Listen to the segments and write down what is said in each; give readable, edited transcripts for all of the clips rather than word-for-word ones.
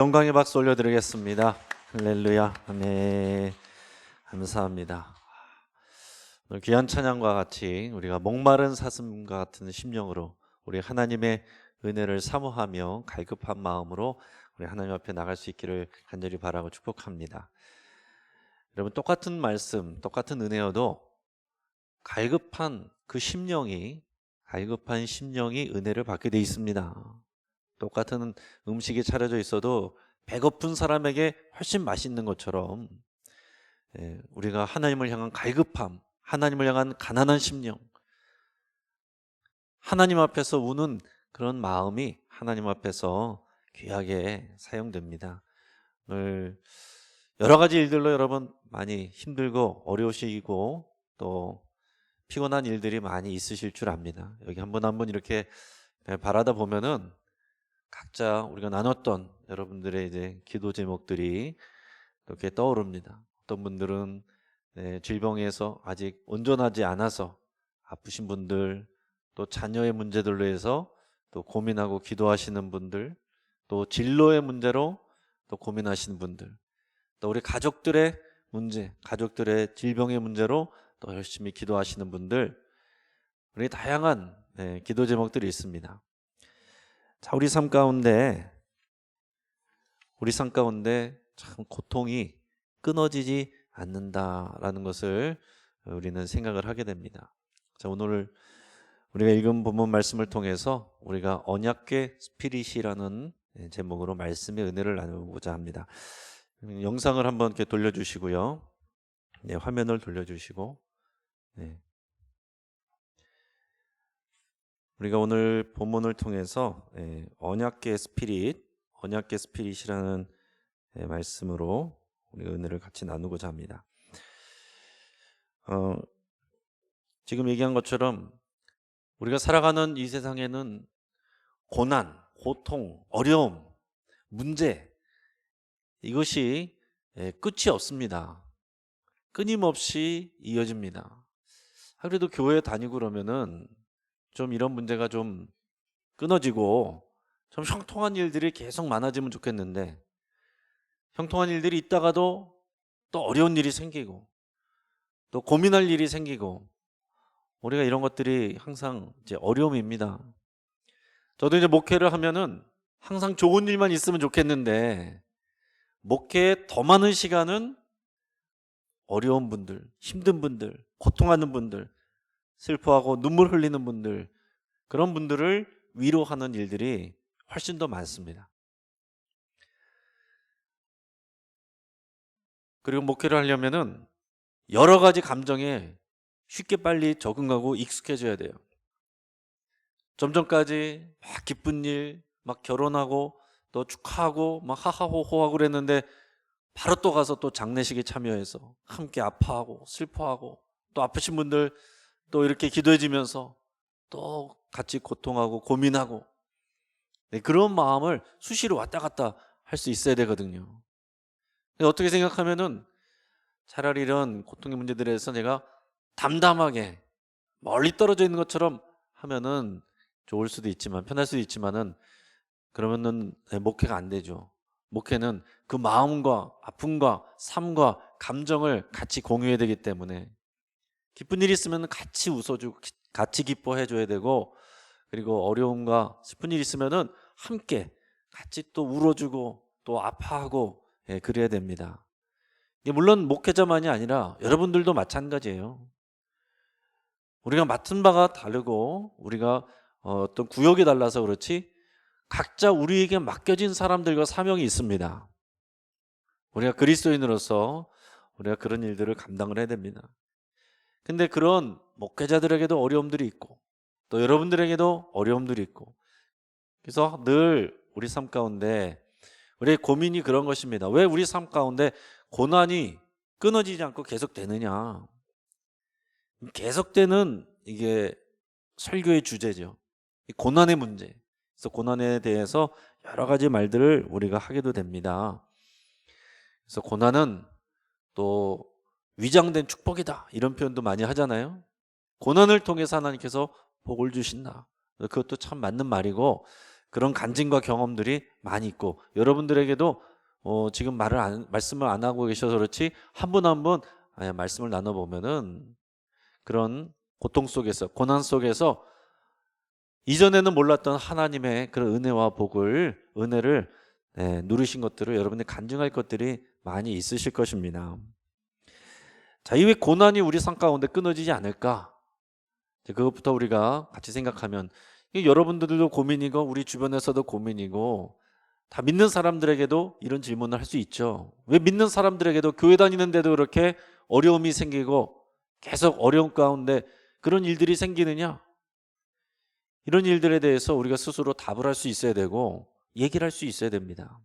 영광의 박수 올려드리겠습니다. 할렐루야. 네, 감사합니다. 오늘 귀한 찬양과 같이 우리가 목마른 사슴과 같은 심령으로 우리 하나님의 은혜를 사모하며 갈급한 마음으로 우리 하나님 앞에 나갈 수 있기를 간절히 바라고 축복합니다. 여러분, 똑같은 말씀, 똑같은 은혜여도 갈급한 심령이 은혜를 받게 돼 있습니다. 똑같은 음식이 차려져 있어도 배고픈 사람에게 훨씬 맛있는 것처럼 우리가 하나님을 향한 갈급함, 하나님을 향한 가난한 심령, 하나님 앞에서 우는 그런 마음이 하나님 앞에서 귀하게 사용됩니다. 오늘 여러 가지 일들로 여러분 많이 힘들고 어려우시고 또 피곤한 일들이 많이 있으실 줄 압니다. 여기 한 분 한 분 이렇게 바라다 보면은 각자 우리가 나눴던 여러분들의 이제 기도 제목들이 이렇게 떠오릅니다. 어떤 분들은 질병에서 아직 온전하지 않아서 아프신 분들, 또 자녀의 문제들로 해서 또 고민하고 기도하시는 분들, 또 진로의 문제로 또 고민하시는 분들, 또 우리 가족들의 문제, 가족들의 질병의 문제로 또 열심히 기도하시는 분들, 우리 다양한 기도 제목들이 있습니다. 자, 우리 삶 가운데 참 고통이 끊어지지 않는다라는 것을 우리는 생각을 하게 됩니다. 자, 오늘 우리가 읽은 본문 말씀을 통해서 우리가 언약궤 스피릿이라는 제목으로 말씀의 은혜를 나누고자 합니다. 영상을 한번 이렇게 돌려주시고요. 네, 화면을 돌려주시고, 네. 우리가 오늘 본문을 통해서 언약궤 스피릿이라는 말씀으로 우리 은혜를 같이 나누고자 합니다. 지금 얘기한 것처럼 우리가 살아가는 이 세상에는 고난, 고통, 어려움, 문제, 이것이 끝이 없습니다. 끊임없이 이어집니다. 그래도 교회 다니고 그러면은 좀 이런 문제가 좀 끊어지고 좀 형통한 일들이 계속 많아지면 좋겠는데, 형통한 일들이 있다가도 또 어려운 일이 생기고 또 고민할 일이 생기고, 우리가 이런 것들이 항상 이제 어려움입니다. 저도 이제 목회를 하면은 항상 좋은 일만 있으면 좋겠는데, 목회에 더 많은 시간은 어려운 분들, 힘든 분들, 고통하는 분들, 슬퍼하고 눈물 흘리는 분들, 그런 분들을 위로하는 일들이 훨씬 더 많습니다. 그리고 목회를 하려면은 여러 가지 감정에 쉽게 빨리 적응하고 익숙해져야 돼요. 좀 전까지 막 기쁜 일, 막 결혼하고 또 축하하고 막 하하호호하고 그랬는데, 바로 또 가서 또 장례식에 참여해서 함께 아파하고 슬퍼하고, 또 아프신 분들 또 이렇게 기도해 주면서 또 같이 고통하고 고민하고, 그런 마음을 수시로 왔다 갔다 할 수 있어야 되거든요. 어떻게 생각하면은 차라리 이런 고통의 문제들에서 내가 담담하게 멀리 떨어져 있는 것처럼 하면은 좋을 수도 있지만, 편할 수도 있지만은, 그러면은 목회가 안 되죠. 목회는 그 마음과 아픔과 삶과 감정을 같이 공유해야 되기 때문에, 기쁜 일이 있으면 같이 웃어주고 같이 기뻐해 줘야 되고, 그리고 어려움과 슬픈 일이 있으면은 함께 같이 또 울어주고 또 아파하고, 그래야 됩니다. 물론 목회자만이 아니라 여러분들도 마찬가지예요. 우리가 맡은 바가 다르고 우리가 어떤 구역이 달라서 그렇지, 각자 우리에게 맡겨진 사람들과 사명이 있습니다. 우리가 그리스도인으로서 우리가 그런 일들을 감당을 해야 됩니다. 근데 그런 목회자들에게도 어려움들이 있고 또 여러분들에게도 어려움들이 있고, 그래서 늘 우리 삶 가운데 우리의 고민이 그런 것입니다. 왜 우리 삶 가운데 고난이 끊어지지 않고 계속되느냐. 계속되는 이게 설교의 주제죠. 이 고난의 문제. 그래서 고난에 대해서 여러 가지 말들을 우리가 하게도 됩니다. 그래서 고난은 또 위장된 축복이다, 이런 표현도 많이 하잖아요. 고난을 통해서 하나님께서 복을 주신다. 그것도 참 맞는 말이고, 그런 간증과 경험들이 많이 있고, 여러분들에게도 지금 말씀을 안 하고 계셔서 그렇지 한 분 한 분 말씀을 나눠보면은 그런 고통 속에서, 고난 속에서 이전에는 몰랐던 하나님의 그런 은혜와 은혜를 누리신 것들을 여러분들이 간증할 것들이 많이 있으실 것입니다. 자, 이 왜 고난이 우리 삶 가운데 끊어지지 않을까? 그것부터 우리가 같이 생각하면, 여러분들도 고민이고 우리 주변에서도 고민이고 다 믿는 사람들에게도 이런 질문을 할 수 있죠. 왜 믿는 사람들에게도 교회 다니는데도 그렇게 어려움이 생기고 계속 어려움 가운데 그런 일들이 생기느냐? 이런 일들에 대해서 우리가 스스로 답을 할 수 있어야 되고 얘기를 할 수 있어야 됩니다.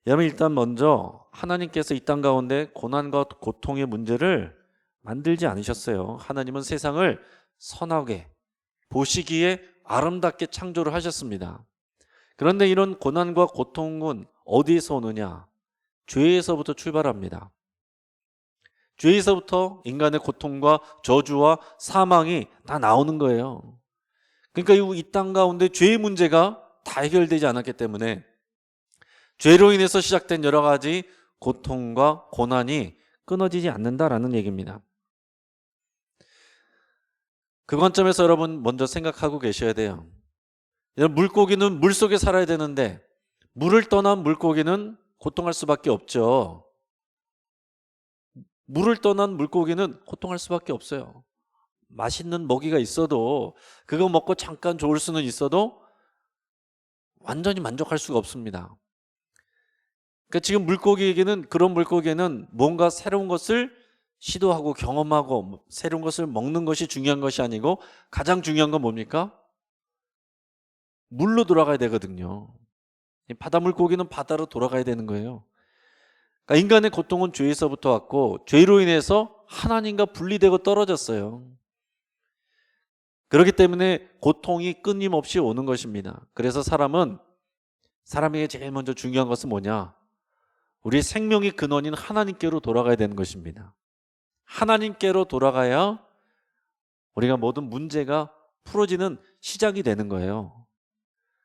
여러분, 일단 먼저 하나님께서 이 땅 가운데 고난과 고통의 문제를 만들지 않으셨어요. 하나님은 세상을 선하게 보시기에 아름답게 창조를 하셨습니다. 그런데 이런 고난과 고통은 어디에서 오느냐? 죄에서부터 출발합니다. 죄에서부터 인간의 고통과 저주와 사망이 다 나오는 거예요. 그러니까 이 땅 가운데 죄의 문제가 다 해결되지 않았기 때문에 죄로 인해서 시작된 여러 가지 고통과 고난이 끊어지지 않는다라는 얘기입니다. 그 관점에서 여러분 먼저 생각하고 계셔야 돼요. 물고기는 물속에 살아야 되는데 물을 떠난 물고기는 고통할 수밖에 없죠. 물을 떠난 물고기는 고통할 수밖에 없어요. 맛있는 먹이가 있어도, 그거 먹고 잠깐 좋을 수는 있어도 완전히 만족할 수가 없습니다. 그러니까 지금 그런 물고기에는 뭔가 새로운 것을 시도하고 경험하고 새로운 것을 먹는 것이 중요한 것이 아니고 가장 중요한 건 뭡니까? 물로 돌아가야 되거든요. 바다 물고기는 바다로 돌아가야 되는 거예요. 그러니까 인간의 고통은 죄에서부터 왔고, 죄로 인해서 하나님과 분리되고 떨어졌어요. 그렇기 때문에 고통이 끊임없이 오는 것입니다. 그래서 사람에게 제일 먼저 중요한 것은 뭐냐? 우리의 생명의 근원인 하나님께로 돌아가야 되는 것입니다. 하나님께로 돌아가야 우리가 모든 문제가 풀어지는 시작이 되는 거예요.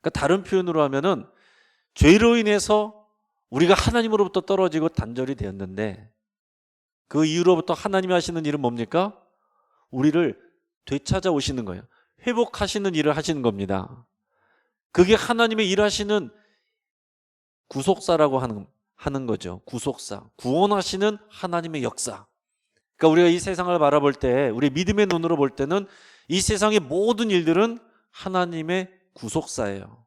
그러니까 다른 표현으로 하면은 죄로 인해서 우리가 하나님으로부터 떨어지고 단절이 되었는데, 그 이후로부터 하나님이 하시는 일은 뭡니까? 우리를 되찾아 오시는 거예요. 회복하시는 일을 하시는 겁니다. 그게 하나님의 일하시는 구속사라고 하는 거죠. 구속사, 구원하시는 하나님의 역사. 그러니까 우리가 이 세상을 바라볼 때, 우리 믿음의 눈으로 볼 때는 이 세상의 모든 일들은 하나님의 구속사예요.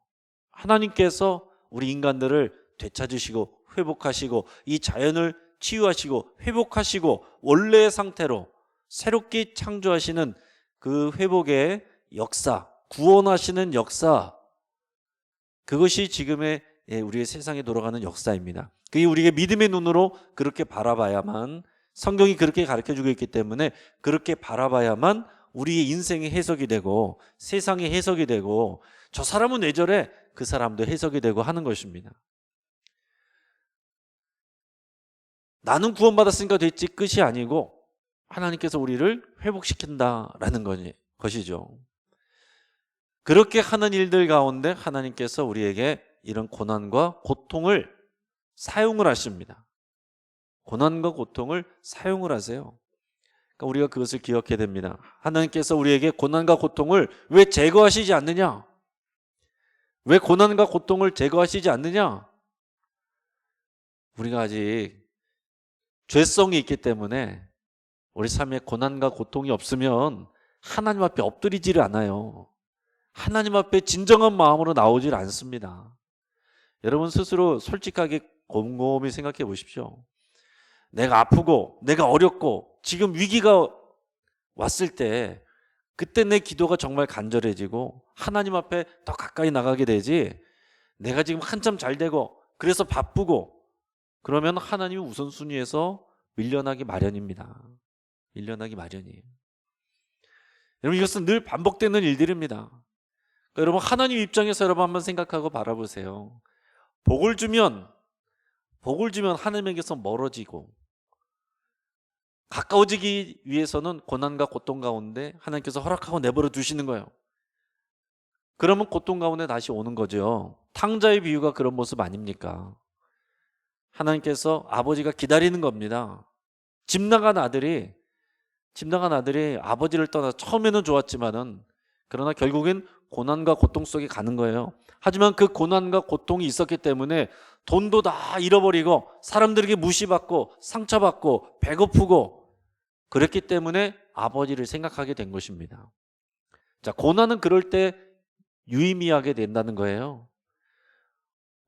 하나님께서 우리 인간들을 되찾으시고 회복하시고 이 자연을 치유하시고 회복하시고 원래의 상태로 새롭게 창조하시는 그 회복의 역사, 구원하시는 역사, 그것이 지금의 우리의 세상에 돌아가는 역사입니다. 그게 우리가 믿음의 눈으로 그렇게 바라봐야만, 성경이 그렇게 가르쳐주고 있기 때문에 그렇게 바라봐야만 우리의 인생의 해석이 되고 세상의 해석이 되고, 저 사람은 왜 저래? 그 사람도 해석이 되고 하는 것입니다. 나는 구원받았으니까 됐지 끝이 아니고 하나님께서 우리를 회복시킨다라는 것이죠. 그렇게 하는 일들 가운데 하나님께서 우리에게 이런 고난과 고통을 사용을 하십니다. 고난과 고통을 사용을 하세요. 그러니까 우리가 그것을 기억해야 됩니다. 하나님께서 우리에게 고난과 고통을 왜 제거하시지 않느냐? 왜 고난과 고통을 제거하시지 않느냐? 우리가 아직 죄성이 있기 때문에 우리 삶에 고난과 고통이 없으면 하나님 앞에 엎드리지를 않아요. 하나님 앞에 진정한 마음으로 나오질 않습니다. 여러분 스스로 솔직하게 곰곰이 생각해 보십시오. 내가 아프고 내가 어렵고 지금 위기가 왔을 때, 그때 내 기도가 정말 간절해지고 하나님 앞에 더 가까이 나가게 되지, 내가 지금 한참 잘 되고 그래서 바쁘고 그러면 하나님이 우선순위에서 밀려나기 마련입니다. 밀려나기 마련이에요. 여러분, 이것은 늘 반복되는 일들입니다. 그러니까 여러분, 하나님 입장에서 여러분 한번 생각하고 바라보세요. 복을 주면 하나님에게서 멀어지고, 가까워지기 위해서는 고난과 고통 가운데 하나님께서 허락하고 내버려 두시는 거예요. 그러면 고통 가운데 다시 오는 거죠. 탕자의 비유가 그런 모습 아닙니까? 하나님께서 아버지가 기다리는 겁니다. 집 나간 아들이 아버지를 떠나 처음에는 좋았지만은 그러나 결국엔 고난과 고통 속에 가는 거예요. 하지만 그 고난과 고통이 있었기 때문에 돈도 다 잃어버리고 사람들에게 무시받고 상처받고 배고프고 그랬기 때문에 아버지를 생각하게 된 것입니다. 자, 고난은 그럴 때 유의미하게 된다는 거예요.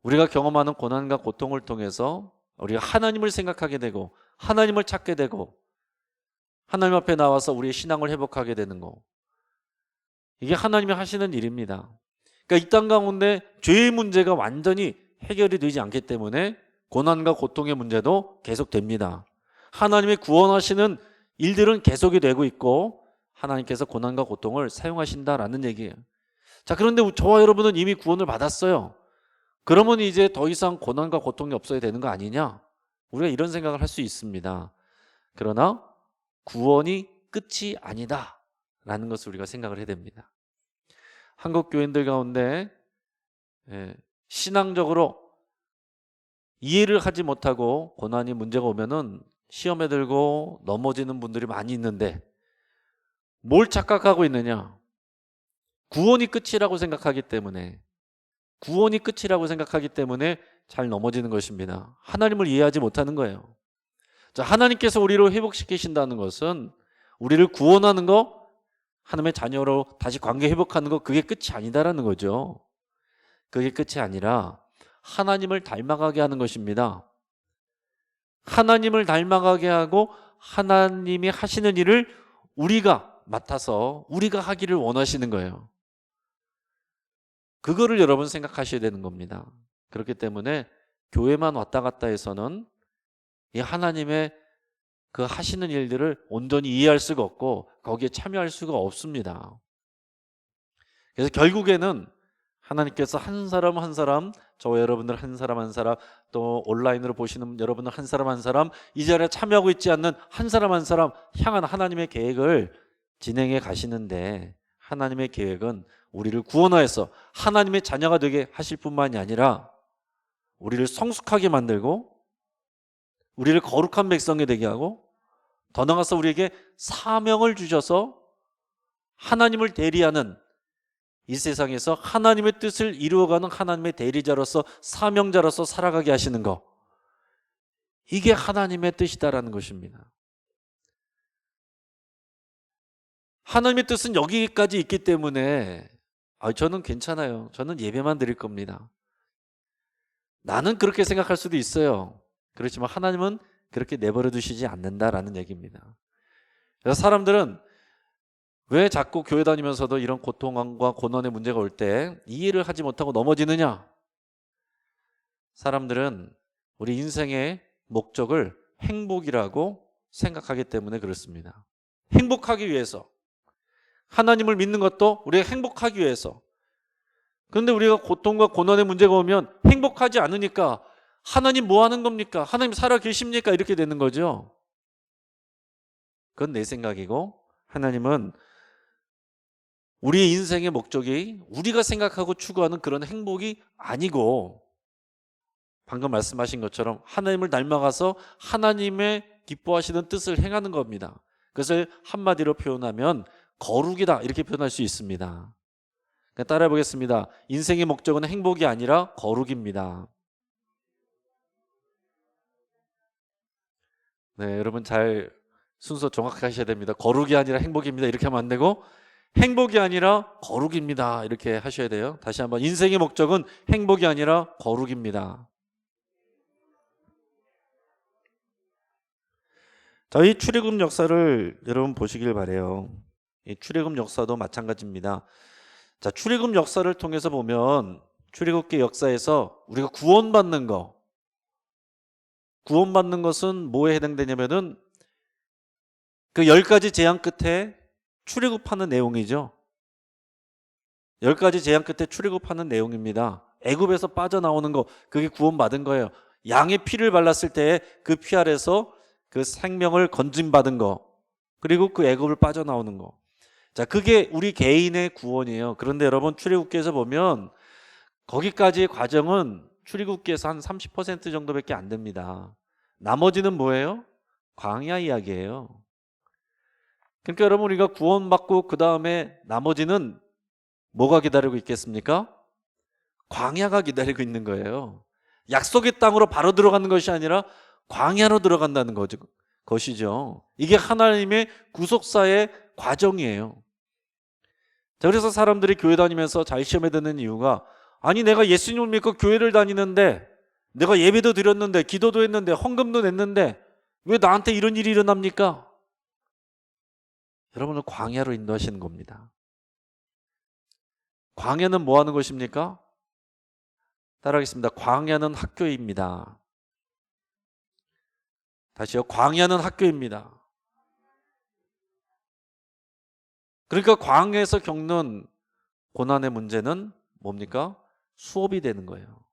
우리가 경험하는 고난과 고통을 통해서 우리가 하나님을 생각하게 되고 하나님을 찾게 되고 하나님 앞에 나와서 우리의 신앙을 회복하게 되는 거. 이게 하나님이 하시는 일입니다. 그러니까 이 땅 가운데 죄의 문제가 완전히 해결이 되지 않기 때문에 고난과 고통의 문제도 계속됩니다. 하나님의 구원하시는 일들은 계속이 되고 있고 하나님께서 고난과 고통을 사용하신다라는 얘기예요. 자, 그런데 저와 여러분은 이미 구원을 받았어요. 그러면 이제 더 이상 고난과 고통이 없어야 되는 거 아니냐? 우리가 이런 생각을 할 수 있습니다. 그러나 구원이 끝이 아니다 라는 것을 우리가 생각을 해야 됩니다. 한국 교인들 가운데 신앙적으로 이해를 하지 못하고 고난이 문제가 오면은 시험에 들고 넘어지는 분들이 많이 있는데 뭘 착각하고 있느냐? 구원이 끝이라고 생각하기 때문에 잘 넘어지는 것입니다. 하나님을 이해하지 못하는 거예요. 자, 하나님께서 우리를 회복시키신다는 것은 우리를 구원하는 거, 하나님의 자녀로 다시 관계 회복하는 거, 그게 끝이 아니다라는 거죠. 그게 끝이 아니라 하나님을 닮아가게 하는 것입니다. 하나님을 닮아가게 하고 하나님이 하시는 일을 우리가 맡아서 우리가 하기를 원하시는 거예요. 그거를 여러분 생각하셔야 되는 겁니다. 그렇기 때문에 교회만 왔다 갔다 해서는 이 하나님의 그 하시는 일들을 온전히 이해할 수가 없고 거기에 참여할 수가 없습니다. 그래서 결국에는 하나님께서 한 사람 한 사람, 저와 여러분들 한 사람 한 사람, 또 온라인으로 보시는 여러분들 한 사람 한 사람, 이 자리에 참여하고 있지 않는 한 사람 한 사람 향한 하나님의 계획을 진행해 가시는데, 하나님의 계획은 우리를 구원하여서 하나님의 자녀가 되게 하실 뿐만이 아니라 우리를 성숙하게 만들고 우리를 거룩한 백성이 되게 하고 더 나아가서 우리에게 사명을 주셔서 하나님을 대리하는, 이 세상에서 하나님의 뜻을 이루어가는 하나님의 대리자로서 사명자로서 살아가게 하시는 것, 이게 하나님의 뜻이다라는 것입니다. 하나님의 뜻은 여기까지 있기 때문에 저는 괜찮아요. 저는 예배만 드릴 겁니다. 나는 그렇게 생각할 수도 있어요. 그렇지만 하나님은 그렇게 내버려 두시지 않는다라는 얘기입니다. 그래서 사람들은 왜 자꾸 교회 다니면서도 이런 고통과 고난의 문제가 올 때 이해를 하지 못하고 넘어지느냐? 사람들은 우리 인생의 목적을 행복이라고 생각하기 때문에 그렇습니다. 행복하기 위해서, 하나님을 믿는 것도 우리가 행복하기 위해서. 그런데 우리가 고통과 고난의 문제가 오면 행복하지 않으니까 하나님 뭐 하는 겁니까? 하나님 살아 계십니까? 이렇게 되는 거죠. 그건 내 생각이고, 하나님은 우리의 인생의 목적이 우리가 생각하고 추구하는 그런 행복이 아니고, 방금 말씀하신 것처럼 하나님을 닮아가서 하나님의 기뻐하시는 뜻을 행하는 겁니다. 그것을 한마디로 표현하면 거룩이다, 이렇게 표현할 수 있습니다. 따라해 보겠습니다. 인생의 목적은 행복이 아니라 거룩입니다. 네, 여러분 잘 순서 정확하게 하셔야 됩니다. 거룩이 아니라 행복입니다, 이렇게 하면 안 되고 행복이 아니라 거룩입니다, 이렇게 하셔야 돼요. 다시 한번, 인생의 목적은 행복이 아니라 거룩입니다. 자, 이 출애굽 역사를 여러분 보시길 바래요. 이 출애굽 역사도 마찬가지입니다. 자, 출애굽 역사를 통해서 보면 출애굽기 역사에서 우리가 구원받는 것은 뭐에 해당되냐면은 그 10가지 재앙 끝에 출애굽하는 내용이죠. 10가지 재앙 끝에 출애굽하는 내용입니다. 애굽에서 빠져나오는 거, 그게 구원받은 거예요. 양의 피를 발랐을 때 그 피 아래서 그 생명을 건짐받은 거, 그리고 그 애굽을 빠져나오는 거, 자, 그게 우리 개인의 구원이에요. 그런데 여러분 출애굽기에서 보면 거기까지의 과정은 출애굽기에서 한 30% 정도밖에 안 됩니다. 나머지는 뭐예요? 광야 이야기예요. 그러니까 여러분 우리가 구원받고 그 다음에 나머지는 뭐가 기다리고 있겠습니까? 광야가 기다리고 있는 거예요. 약속의 땅으로 바로 들어가는 것이 아니라 광야로 들어간다는 것이죠. 이게 하나님의 구속사의 과정이에요. 자, 그래서 사람들이 교회 다니면서 잘 시험에 드는 이유가 아니 내가 예수님을 믿고 교회를 다니는데 내가 예배도 드렸는데 기도도 했는데 헌금도 냈는데 왜 나한테 이런 일이 일어납니까? 여러분을 광야로 인도하시는 겁니다. 광야는 뭐 하는 것입니까? 따라하겠습니다. 광야는 학교입니다. 다시요. 광야는 학교입니다. 그러니까 광야에서 겪는 고난의 문제는 뭡니까? 수업이 되는 거예요.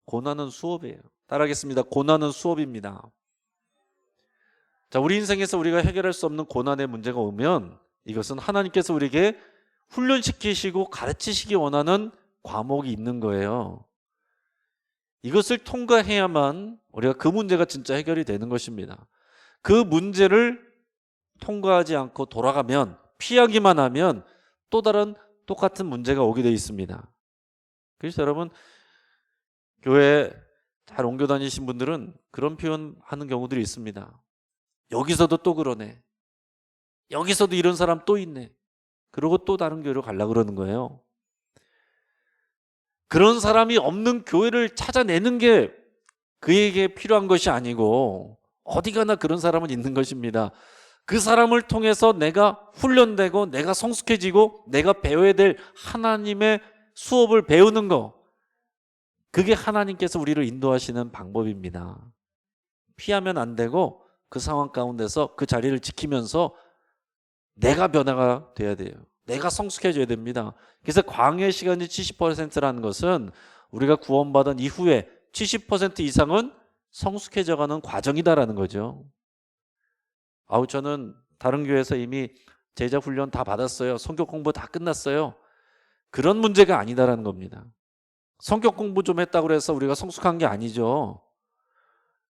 고난은 수업이에요. 따라하겠습니다. 고난은 수업입니다. 자, 우리 인생에서 우리가 해결할 수 없는 고난의 문제가 오면 이것은 하나님께서 우리에게 훈련시키시고 가르치시기 원하는 과목이 있는 거예요. 이것을 통과해야만 우리가 그 문제가 진짜 해결이 되는 것입니다. 그 문제를 통과하지 않고 돌아가면, 피하기만 하면 또 다른 똑같은 문제가 오게 되어 있습니다. 그래서 여러분 교회 잘 옮겨 다니신 분들은 그런 표현 하는 경우들이 있습니다. 여기서도 또 그러네. 여기서도 이런 사람 또 있네. 그러고 또 다른 교회로 가려고 그러는 거예요. 그런 사람이 없는 교회를 찾아내는 게 그에게 필요한 것이 아니고 어디 가나 그런 사람은 있는 것입니다. 그 사람을 통해서 내가 훈련되고 내가 성숙해지고 내가 배워야 될 하나님의 수업을 배우는 거, 그게 하나님께서 우리를 인도하시는 방법입니다. 피하면 안 되고 그 상황 가운데서 그 자리를 지키면서 내가 변화가 돼야 돼요. 내가 성숙해져야 됩니다. 그래서 광야의 시간이 70%라는 것은 우리가 구원받은 이후에 70% 이상은 성숙해져가는 과정이다라는 거죠. 아우 저는 다른 교회에서 이미 제자 훈련 다 받았어요. 성격 공부 다 끝났어요. 그런 문제가 아니다라는 겁니다. 성격 공부 좀 했다고 해서 우리가 성숙한 게 아니죠.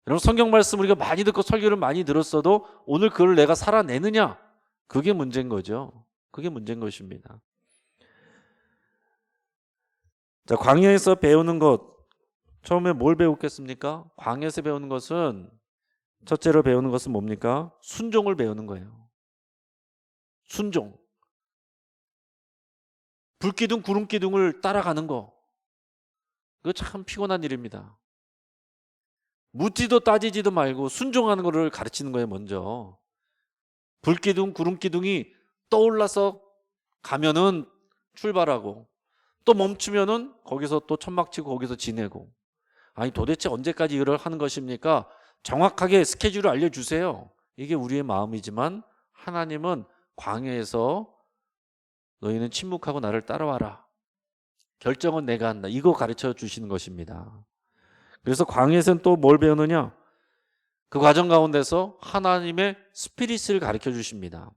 여러분 성경 말씀 우리가 많이 듣고 설교를 많이 들었어도 오늘 그걸 내가 살아내느냐? 그게 문제인 거죠. 그게 문제인 것입니다. 자, 광야에서 배우는 것, 처음에 뭘 배웠겠습니까? 광야에서 배우는 것은 첫째로 배우는 것은 뭡니까? 순종을 배우는 거예요. 순종. 불기둥 구름기둥을 따라가는 거, 그거 참 피곤한 일입니다. 묻지도 따지지도 말고 순종하는 것을 가르치는 거예요. 먼저 불기둥 구름기둥이 떠올라서 가면은 출발하고 또 멈추면은 거기서 또 천막치고 거기서 지내고. 아니 도대체 언제까지 일을 하는 것입니까? 정확하게 스케줄을 알려주세요. 이게 우리의 마음이지만 하나님은 광야에서 너희는 침묵하고 나를 따라와라. 결정은 내가 한다. 이거 가르쳐 주시는 것입니다. 그래서 광야에서는 또 뭘 배우느냐? 그 과정 가운데서 하나님의 스피릿을 가르쳐 주십니다.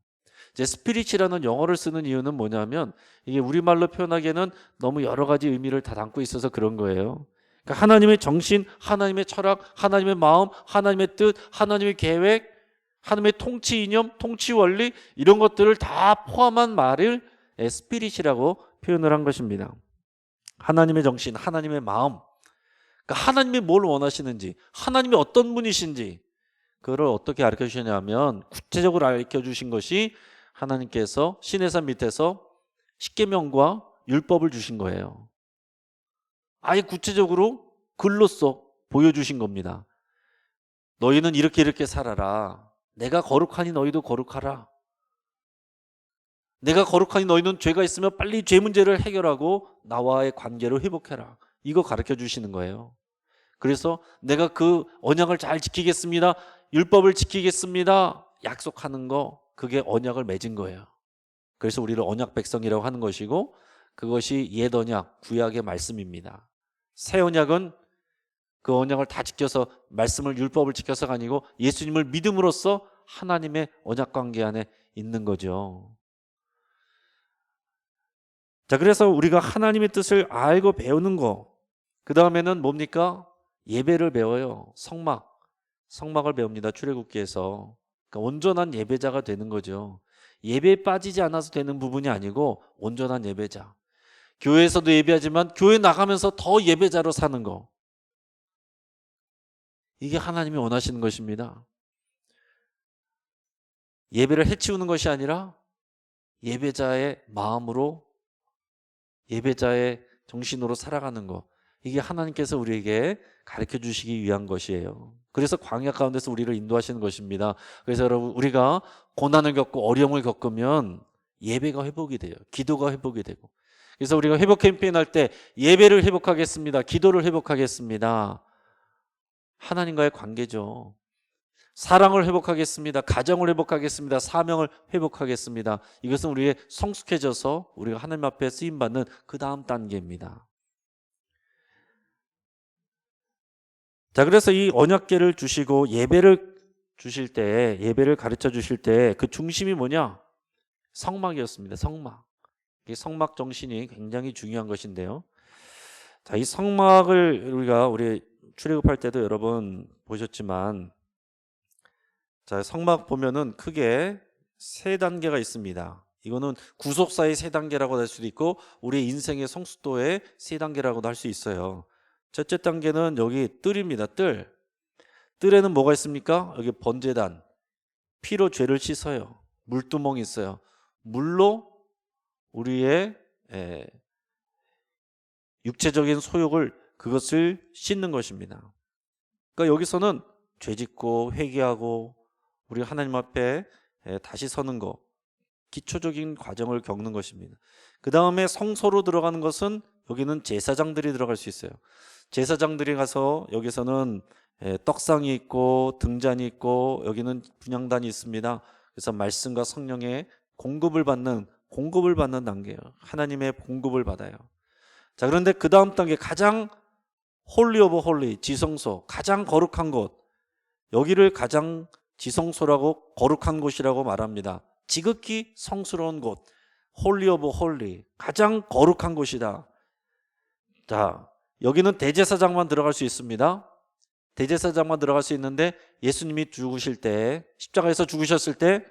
이제 스피릿이라는 영어를 쓰는 이유는 뭐냐면 이게 우리말로 표현하기에는 너무 여러 가지 의미를 다 담고 있어서 그런 거예요. 그러니까 하나님의 정신, 하나님의 철학, 하나님의 마음, 하나님의 뜻, 하나님의 계획, 하나님의 통치 이념, 통치 원리 이런 것들을 다 포함한 말을 스피릿이라고 표현을 한 것입니다. 하나님의 정신, 하나님의 마음, 그러니까 하나님이 뭘 원하시는지, 하나님이 어떤 분이신지 그걸 어떻게 가르쳐 주시냐면 구체적으로 가르쳐 주신 것이 하나님께서 시내산 밑에서 십계명과 율법을 주신 거예요. 아예 구체적으로 글로써 보여주신 겁니다. 너희는 이렇게 이렇게 살아라. 내가 거룩하니 너희도 거룩하라. 내가 거룩하니 너희는 죄가 있으면 빨리 죄 문제를 해결하고 나와의 관계를 회복해라. 이거 가르쳐 주시는 거예요. 그래서 내가 그 언약을 잘 지키겠습니다. 율법을 지키겠습니다. 약속하는 거, 그게 언약을 맺은 거예요. 그래서 우리를 언약 백성이라고 하는 것이고 그것이 옛 언약, 구약의 말씀입니다. 새 언약은 그 언약을 다 지켜서 말씀을 율법을 지켜서가 아니고 예수님을 믿음으로써 하나님의 언약 관계 안에 있는 거죠. 자, 그래서 우리가 하나님의 뜻을 알고 배우는 거, 그 다음에는 뭡니까? 예배를 배워요. 성막을 배웁니다. 출애굽기에서. 그러니까 온전한 예배자가 되는 거죠. 예배에 빠지지 않아서 되는 부분이 아니고 온전한 예배자. 교회에서도 예배하지만 교회 나가면서 더 예배자로 사는 거, 이게 하나님이 원하시는 것입니다. 예배를 해치우는 것이 아니라 예배자의 마음으로, 예배자의 정신으로 살아가는 거, 이게 하나님께서 우리에게 가르쳐 주시기 위한 것이에요. 그래서 광야 가운데서 우리를 인도하시는 것입니다. 그래서 여러분, 우리가 고난을 겪고 어려움을 겪으면 예배가 회복이 돼요. 기도가 회복이 되고. 그래서 우리가 회복 캠페인 할 때 예배를 회복하겠습니다, 기도를 회복하겠습니다, 하나님과의 관계죠. 사랑을 회복하겠습니다, 가정을 회복하겠습니다, 사명을 회복하겠습니다. 이것은 우리의 성숙해져서 우리가 하나님 앞에 쓰임받는 그 다음 단계입니다. 자, 그래서 이 언약궤를 주시고 예배를 주실 때, 예배를 가르쳐 주실 때 그 중심이 뭐냐? 성막이었습니다. 성막. 이 성막 정신이 굉장히 중요한 것인데요. 자, 이 성막을 우리 출애굽할 때도 여러 번 보셨지만, 자, 성막 보면은 크게 세 단계가 있습니다. 이거는 구속사의 세 단계라고 할 수도 있고 우리의 인생의 성숙도의 세 단계라고도 할 수 있어요. 첫째 단계는 여기 뜰입니다. 뜰에는 뭐가 있습니까? 여기 번제단, 피로 죄를 씻어요. 물두멍이 있어요. 물로 우리의 육체적인 소욕을, 그것을 씻는 것입니다. 그러니까 여기서는 죄짓고 회개하고 우리 하나님 앞에 다시 서는 거, 기초적인 과정을 겪는 것입니다. 그 다음에 성소로 들어가는 것은 여기는 제사장들이 들어갈 수 있어요. 제사장들이 가서 여기서는 떡상이 있고 등잔이 있고 여기는 분향단이 있습니다. 그래서 말씀과 성령의 공급을 받는 단계예요. 하나님의 공급을 받아요. 자, 그런데 그 다음 단계, 가장 홀리 오브 홀리, 지성소, 가장 거룩한 곳, 여기를 가장 지성소라고, 거룩한 곳이라고 말합니다. 지극히 성스러운 곳, 홀리 오브 홀리, 가장 거룩한 곳이다. 자, 여기는 대제사장만 들어갈 수 있습니다. 대제사장만 들어갈 수 있는데 예수님이 죽으실 때, 십자가에서 죽으셨을 때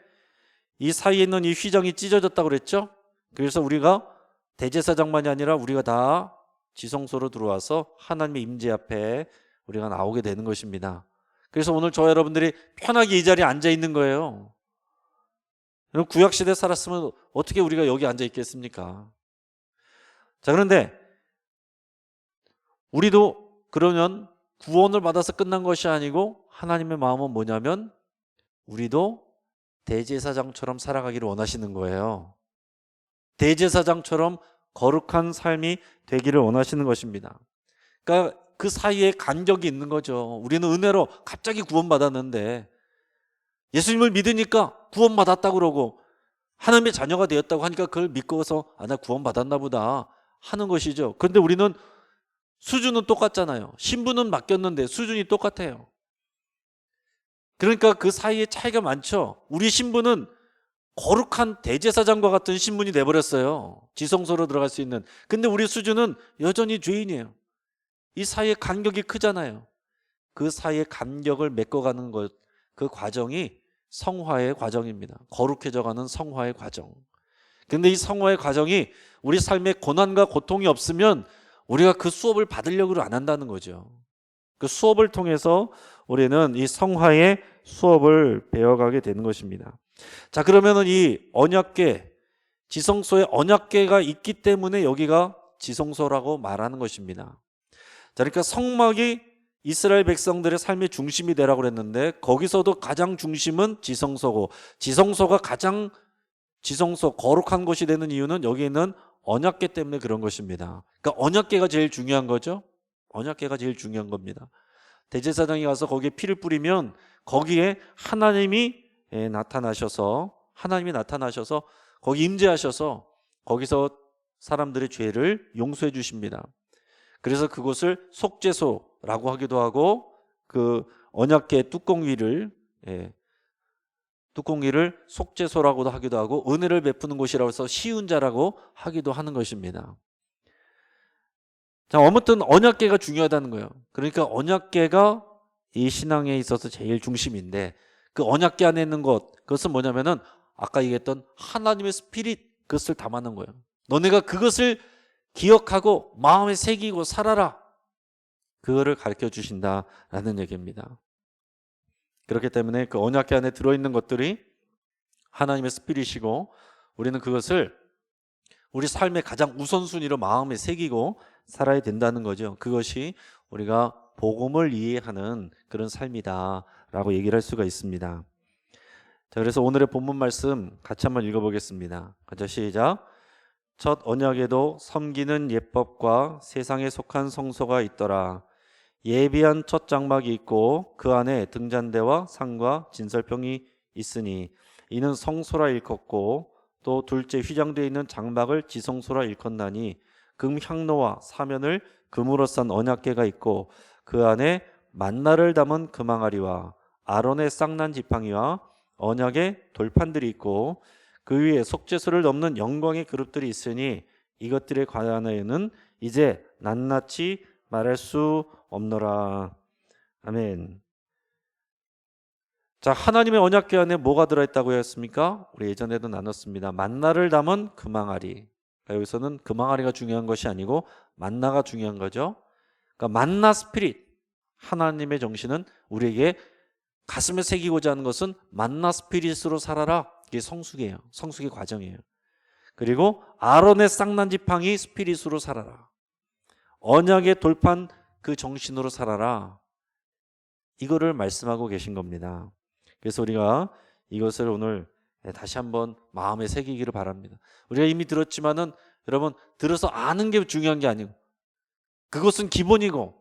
이 사이에 있는 이 휘장이 찢어졌다고 그랬죠. 그래서 우리가 대제사장만이 아니라 우리가 다 지성소로 들어와서 하나님의 임재 앞에 우리가 나오게 되는 것입니다. 그래서 오늘 저와 여러분들이 편하게 이 자리에 앉아 있는 거예요. 구약시대에 살았으면 어떻게 우리가 여기 앉아 있겠습니까? 자, 그런데 우리도 그러면 구원을 받아서 끝난 것이 아니고 하나님의 마음은 뭐냐면 우리도 대제사장처럼 살아가기를 원하시는 거예요. 대제사장처럼 거룩한 삶이 되기를 원하시는 것입니다. 그러니까 그 사이에 간격이 있는 거죠. 우리는 은혜로 갑자기 구원받았는데 예수님을 믿으니까 구원받았다고 그러고 하나님의 자녀가 되었다고 하니까 그걸 믿고서 나 구원받았나 보다 하는 것이죠. 그런데 우리는 수준은 똑같잖아요. 신분은 맡겼는데 수준이 똑같아요. 그러니까 그 사이에 차이가 많죠. 우리 신분은 거룩한 대제사장과 같은 신분이 돼버렸어요. 지성소로 들어갈 수 있는. 근데 우리 수준은 여전히 죄인이에요. 이 사이에 간격이 크잖아요. 그 사이에 간격을 메꿔가는 것, 그 과정이 성화의 과정입니다. 거룩해져가는 성화의 과정. 근데 이 성화의 과정이 우리 삶에 고난과 고통이 없으면 우리가 그 수업을 받으려고 안 한다는 거죠. 그 수업을 통해서 우리는 이 성화의 수업을 배워가게 되는 것입니다. 자, 그러면은 이 언약궤, 지성소에 언약궤가 있기 때문에 여기가 지성소라고 말하는 것입니다. 자, 그러니까 성막이 이스라엘 백성들의 삶의 중심이 되라고 그랬는데 거기서도 가장 중심은 지성소고, 지성소가 가장 거룩한 곳이 되는 이유는 여기 있는 언약궤 때문에 그런 것입니다. 그러니까 언약궤가 제일 중요한 거죠. 언약궤가 제일 중요한 겁니다. 대제사장이 가서 거기에 피를 뿌리면 거기에 하나님이 나타나셔서 거기 임재하셔서 거기서 사람들의 죄를 용서해 주십니다. 그래서 그곳을 속죄소라고 하기도 하고 그 언약궤 뚜껑 위를 뚜껑이를 속죄소라고도 하기도 하고 은혜를 베푸는 곳이라고 해서 쉬운 자라고 하기도 하는 것입니다. 자, 아무튼 언약궤가 중요하다는 거예요. 그러니까 언약궤가 이 신앙에 있어서 제일 중심인데 그 언약궤 안에 있는 것, 그것은 뭐냐면은 아까 얘기했던 하나님의 스피릿, 그것을 담아놓은 거예요. 너네가 그것을 기억하고 마음에 새기고 살아라, 그거를 가르쳐 주신다라는 얘기입니다. 그렇기 때문에 그 언약궤 안에 들어있는 것들이 하나님의 스피릿이고 우리는 그것을 우리 삶의 가장 우선순위로 마음에 새기고 살아야 된다는 거죠. 그것이 우리가 복음을 이해하는 그런 삶이다라고 얘기를 할 수가 있습니다. 자, 그래서 오늘의 본문 말씀 같이 한번 읽어보겠습니다. 같이 시작. 첫 언약에도 섬기는 예법과 세상에 속한 성소가 있더라. 예비한 첫 장막이 있고 그 안에 등잔대와 상과 진설병이 있으니 이는 성소라 일컫고 또 둘째 휘장되어 있는 장막을 지성소라 일컫나니 금 향로와 사면을 금으로 싼 언약궤가 있고 그 안에 만나를 담은 금항아리와 아론의 쌍난 지팡이와 언약의 돌판들이 있고 그 위에 속죄소를 넘는 영광의 그룹들이 있으니 이것들에 관하여는 이제 낱낱이 말할 수 없노라. 아멘. 자, 하나님의 언약궤 안에 뭐가 들어있다고 했습니까? 우리 예전에도 나눴습니다. 만나를 담은 금항아리. 여기서는 금항아리가 중요한 것이 아니고 만나가 중요한 거죠. 그러니까 만나 스피릿, 하나님의 정신은 우리에게 가슴에 새기고자 하는 것은 만나 스피릿으로 살아라. 이게 성숙이에요. 성숙의 과정이에요. 그리고 아론의 쌍난 지팡이 스피릿으로 살아라. 언약의 돌판 그 정신으로 살아라. 이거를 말씀하고 계신 겁니다. 그래서 우리가 이것을 오늘 다시 한번 마음에 새기기를 바랍니다. 우리가 이미 들었지만은 여러분, 들어서 아는 게 중요한 게 아니고 그것은 기본이고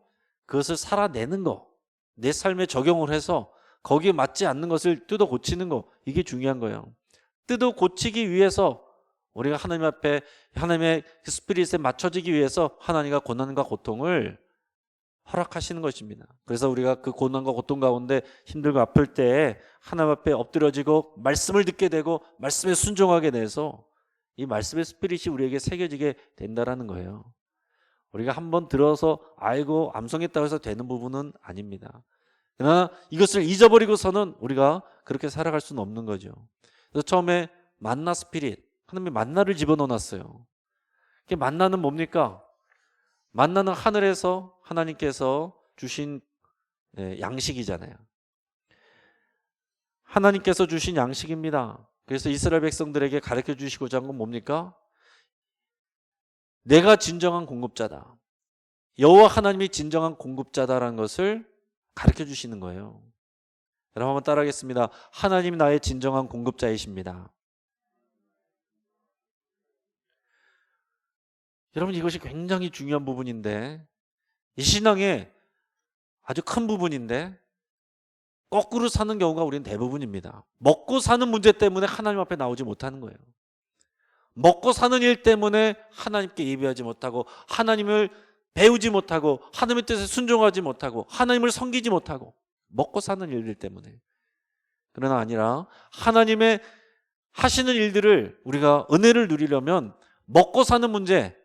그것을 살아내는 거, 내 삶에 적용을 해서 거기에 맞지 않는 것을 뜯어 고치는 거, 이게 중요한 거예요. 뜯어 고치기 위해서 우리가 하나님 앞에 하나님의 스피릿에 맞춰지기 위해서 하나님과 고난과 고통을 허락하시는 것입니다. 그래서 우리가 그 고난과 고통 가운데 힘들고 아플 때 하나님 앞에 엎드려지고 말씀을 듣게 되고 말씀에 순종하게 돼서 이 말씀의 스피릿이 우리에게 새겨지게 된다라는 거예요. 우리가 한번 들어서 알고 암송했다고 해서 되는 부분은 아닙니다. 그러나 이것을 잊어버리고서는 우리가 그렇게 살아갈 수는 없는 거죠. 그래서 처음에 만나 스피릿, 하나님이 만나를 집어넣어놨어요. 만나는 뭡니까? 만나는 하늘에서 하나님께서 주신 양식이잖아요. 하나님께서 주신 양식입니다. 그래서 이스라엘 백성들에게 가르쳐 주시고자 한 건 뭡니까? 내가 진정한 공급자다. 여호와 하나님이 진정한 공급자다라는 것을 가르쳐 주시는 거예요. 여러분 한번 따라하겠습니다. 하나님이 나의 진정한 공급자이십니다. 여러분, 이것이 굉장히 중요한 부분인데, 이 신앙의 아주 큰 부분인데 거꾸로 사는 경우가 우리는 대부분입니다. 먹고 사는 문제 때문에 하나님 앞에 나오지 못하는 거예요. 먹고 사는 일 때문에 하나님께 예배하지 못하고 하나님을 배우지 못하고 하나님의 뜻에 순종하지 못하고 하나님을 섬기지 못하고 먹고 사는 일들 때문에. 그러나 아니라 하나님의 하시는 일들을 우리가 은혜를 누리려면 먹고 사는 문제,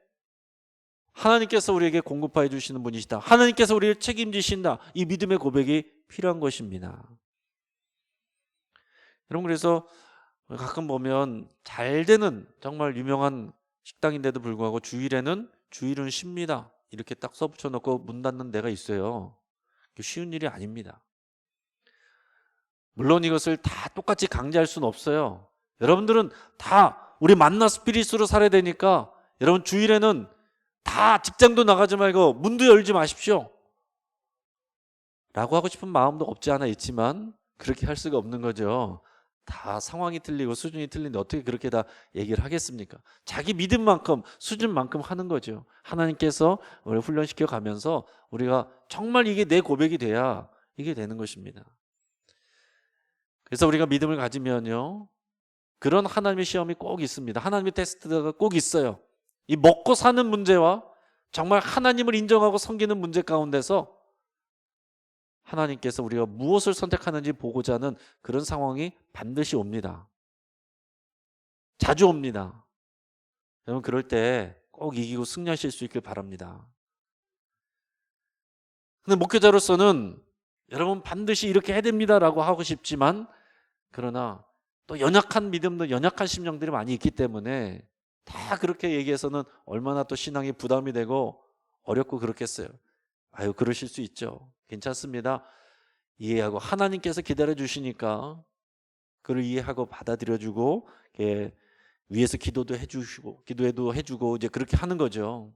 하나님께서 우리에게 공급하여 주시는 분이시다. 하나님께서 우리를 책임지신다. 이 믿음의 고백이 필요한 것입니다. 여러분, 그래서 가끔 보면 잘 되는 정말 유명한 식당인데도 불구하고 주일은 쉽니다. 이렇게 딱 써붙여놓고 문 닫는 데가 있어요. 쉬운 일이 아닙니다. 물론 이것을 다 똑같이 강제할 수는 없어요. 여러분들은 다 우리 만나 스피릿으로 살아야 되니까 여러분 주일에는 다 직장도 나가지 말고 문도 열지 마십시오 라고 하고 싶은 마음도 없지 않아 있지만 그렇게 할 수가 없는 거죠. 다 상황이 틀리고 수준이 틀린데 어떻게 그렇게 다 얘기를 하겠습니까? 자기 믿음만큼 수준만큼 하는 거죠. 하나님께서 우리를 훈련시켜 가면서 우리가 정말 이게 내 고백이 돼야 이게 되는 것입니다. 그래서 우리가 믿음을 가지면요, 그런 하나님의 시험이 꼭 있습니다. 하나님의 테스트가 꼭 있어요. 이 먹고 사는 문제와 정말 하나님을 인정하고 섬기는 문제 가운데서 하나님께서 우리가 무엇을 선택하는지 보고자 하는 그런 상황이 반드시 옵니다. 자주 옵니다. 여러분 그럴 때 꼭 이기고 승리하실 수 있길 바랍니다. 근데 목회자로서는 여러분 반드시 이렇게 해야 됩니다라고 하고 싶지만, 그러나 또 연약한 믿음도 연약한 심령들이 많이 있기 때문에 다 그렇게 얘기해서는 얼마나 또 신앙이 부담이 되고 어렵고 그렇겠어요. 아유, 그러실 수 있죠. 괜찮습니다. 이해하고 하나님께서 기다려 주시니까 그를 이해하고 받아들여주고, 위에서 기도도 해주시고 기도해도 해주고 이제 그렇게 하는 거죠.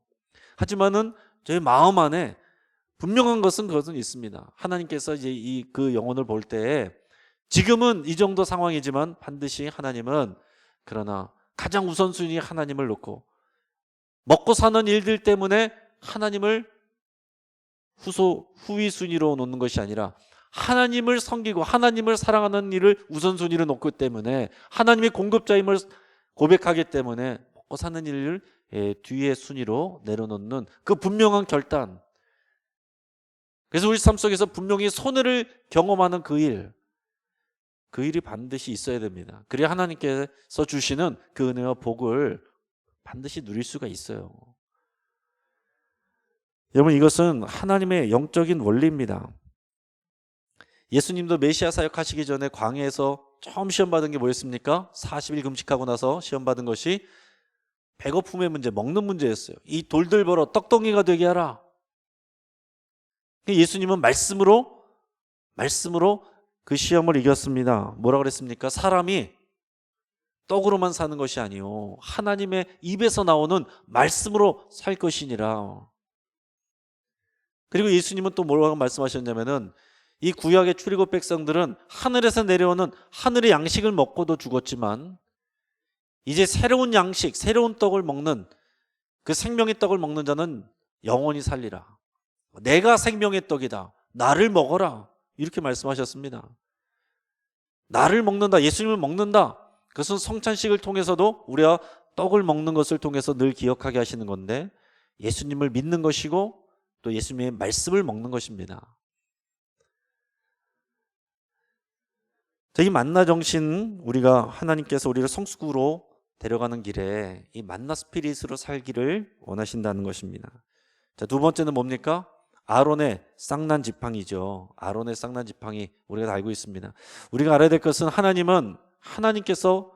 하지만은 저희 마음 안에 분명한 그것은 있습니다. 하나님께서 이제 그 영혼을 볼 때 지금은 이 정도 상황이지만 반드시 하나님은, 그러나 가장 우선순위 하나님을 놓고 먹고 사는 일들 때문에 하나님을 후위 순위로 놓는 것이 아니라 하나님을 섬기고 하나님을 사랑하는 일을 우선순위로 놓기 때문에, 하나님의 공급자임을 고백하기 때문에 먹고 사는 일을 뒤에 순위로 내려놓는 그 분명한 결단. 그래서 우리 삶 속에서 분명히 손해를 경험하는 그 일이 반드시 있어야 됩니다. 그래야 하나님께서 주시는 그 은혜와 복을 반드시 누릴 수가 있어요. 여러분 이것은 하나님의 영적인 원리입니다. 예수님도 메시아 사역하시기 전에 광야에서 처음 시험받은 게 뭐였습니까? 40일 금식하고 나서 시험받은 것이 배고픔의 문제, 먹는 문제였어요. 이 돌들 벌어 떡덩이가 되게 하라. 예수님은 말씀으로 그 시험을 이겼습니다. 뭐라 그랬습니까? 사람이 떡으로만 사는 것이 아니요 하나님의 입에서 나오는 말씀으로 살 것이니라. 그리고 예수님은 또 뭐라고 말씀하셨냐면은, 이 구약의 출애굽 백성들은 하늘에서 내려오는 하늘의 양식을 먹고도 죽었지만 이제 새로운 양식, 새로운 떡을 먹는, 그 생명의 떡을 먹는 자는 영원히 살리라. 내가 생명의 떡이다. 나를 먹어라. 이렇게 말씀하셨습니다. 나를 먹는다. 예수님을 먹는다. 그것은 성찬식을 통해서도 우리가 떡을 먹는 것을 통해서 늘 기억하게 하시는 건데, 예수님을 믿는 것이고 또 예수님의 말씀을 먹는 것입니다. 이 만나 정신, 우리가 하나님께서 우리를 성숙으로 데려가는 길에 이 만나 스피릿으로 살기를 원하신다는 것입니다. 자, 두 번째는 뭡니까? 아론의 쌍난 지팡이죠. 아론의 쌍난 지팡이, 우리가 다 알고 있습니다. 우리가 알아야 될 것은 하나님께서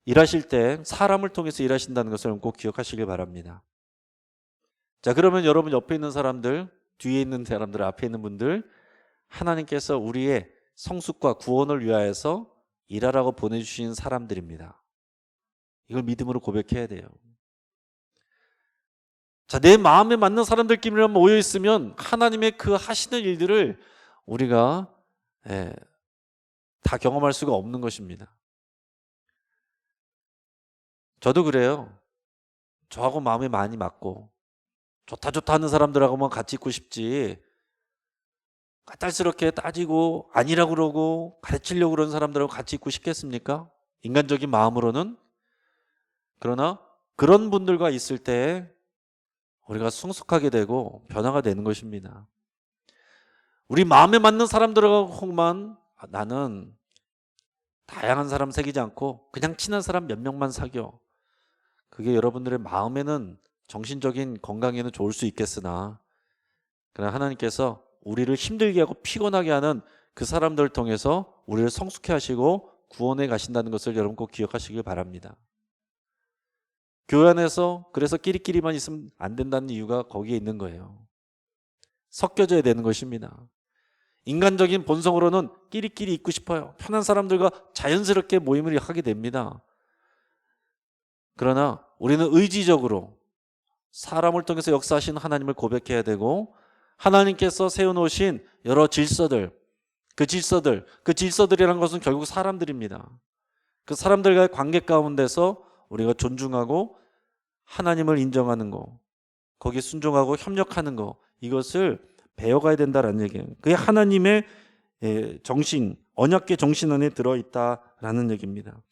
일하실 때 사람을 통해서 일하신다는 것을 꼭 기억하시길 바랍니다. 자, 그러면 여러분 옆에 있는 사람들, 뒤에 있는 사람들, 앞에 있는 분들, 하나님께서 우리의 성숙과 구원을 위하여서 일하라고 보내주신 사람들입니다. 이걸 믿음으로 고백해야 돼요. 자, 내 마음에 맞는 사람들끼리만 모여 있으면 하나님의 그 하시는 일들을 우리가 다 경험할 수가 없는 것입니다. 저도 그래요. 저하고 마음이 많이 맞고 좋다 하는 사람들하고만 같이 있고 싶지, 까탈스럽게 따지고 아니라고 그러고 가르치려고 그러는 사람들하고 같이 있고 싶겠습니까? 인간적인 마음으로는. 그러나 그런 분들과 있을 때 우리가 성숙하게 되고 변화가 되는 것입니다. 우리 마음에 맞는 사람들하고만, 나는 다양한 사람 사귀지 않고 그냥 친한 사람 몇 명만 사겨. 그게 여러분들의 마음에는, 정신적인 건강에는 좋을 수 있겠으나, 그러나 하나님께서 우리를 힘들게 하고 피곤하게 하는 그 사람들을 통해서 우리를 성숙해 하시고 구원해 가신다는 것을 여러분 꼭 기억하시길 바랍니다. 교회 안에서 그래서 끼리끼리만 있으면 안 된다는 이유가 거기에 있는 거예요. 섞여져야 되는 것입니다. 인간적인 본성으로는 끼리끼리 있고 싶어요. 편한 사람들과 자연스럽게 모임을 하게 됩니다. 그러나 우리는 의지적으로 사람을 통해서 역사하시는 하나님을 고백해야 되고, 하나님께서 세워놓으신 여러 질서들, 그 질서들이라는 것은 결국 사람들입니다. 그 사람들과의 관계 가운데서 우리가 존중하고 하나님을 인정하는 거, 거기에 순종하고 협력하는 거, 이것을 배워가야 된다라는 얘기예요. 그게 하나님의 정신, 언약계 정신 안에 들어있다라는 얘기입니다.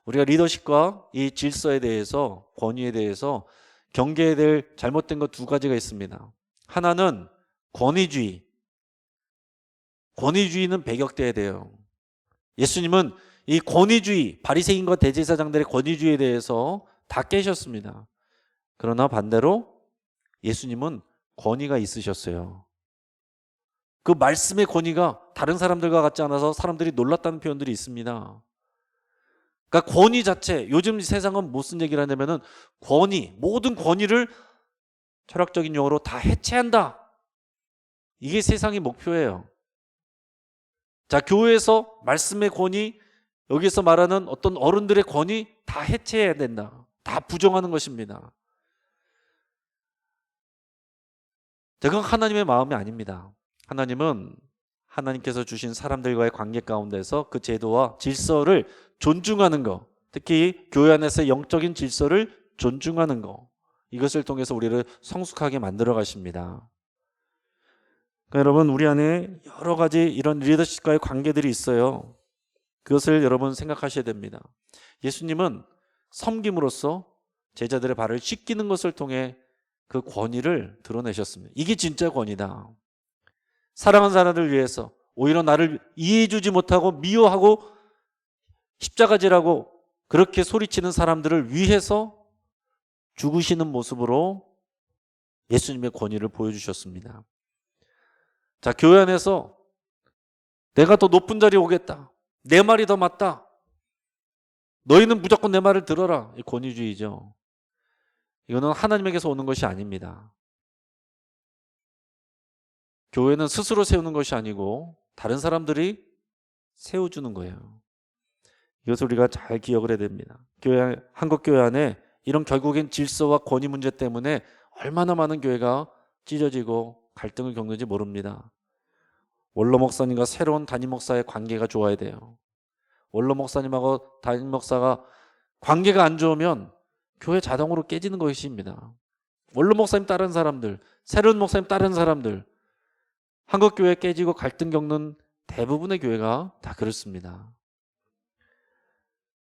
우리가 리더십과 이 질서에 대해서, 권위에 대해서 경계해야 될 잘못된 것 두 가지가 있습니다. 하나는 권위주의, 권위주의는 배격돼야 돼요. 예수님은 이 권위주의, 바리새인과 대제사장들의 권위주의에 대해서 다 깨셨습니다. 그러나 반대로 예수님은 권위가 있으셨어요. 그 말씀의 권위가 다른 사람들과 같지 않아서 사람들이 놀랐다는 표현들이 있습니다. 그러니까 권위 자체, 요즘 세상은 무슨 얘기를 하냐면은 권위, 모든 권위를 철학적인 용어로 다 해체한다. 이게 세상의 목표예요. 자, 교회에서 말씀의 권위, 여기서 말하는 어떤 어른들의 권위 다 해체해야 된다. 다 부정하는 것입니다. 그건 하나님의 마음이 아닙니다. 하나님은 하나님께서 주신 사람들과의 관계 가운데서 그 제도와 질서를 존중하는 것, 특히 교회 안에서의 영적인 질서를 존중하는 것, 이것을 통해서 우리를 성숙하게 만들어 가십니다. 그러니까 여러분, 우리 안에 여러 가지 이런 리더십과의 관계들이 있어요. 그것을 여러분 생각하셔야 됩니다. 예수님은 섬김으로써 제자들의 발을 씻기는 것을 통해 그 권위를 드러내셨습니다. 이게 진짜 권위다. 사랑하는 사람들을 위해서 오히려 나를 이해해 주지 못하고 미워하고 십자가지라고 그렇게 소리치는 사람들을 위해서 죽으시는 모습으로 예수님의 권위를 보여주셨습니다. 자, 교회 안에서 내가 더 높은 자리에 오겠다, 내 말이 더 맞다, 너희는 무조건 내 말을 들어라, 이 권위주의죠. 이거는 하나님에게서 오는 것이 아닙니다. 교회는 스스로 세우는 것이 아니고 다른 사람들이 세워주는 거예요. 이것을 우리가 잘 기억을 해야 됩니다. 한국 교회 안에 이런 결국엔 질서와 권위 문제 때문에 얼마나 많은 교회가 찢어지고 갈등을 겪는지 모릅니다. 원로 목사님과 새로운 담임 목사의 관계가 좋아야 돼요. 원로 목사님하고 담임 목사가 관계가 안 좋으면 교회 자동으로 깨지는 것입니다. 원로 목사님 다른 사람들, 새로운 목사님 다른 사람들, 한국 교회 깨지고 갈등 겪는 대부분의 교회가 다 그렇습니다.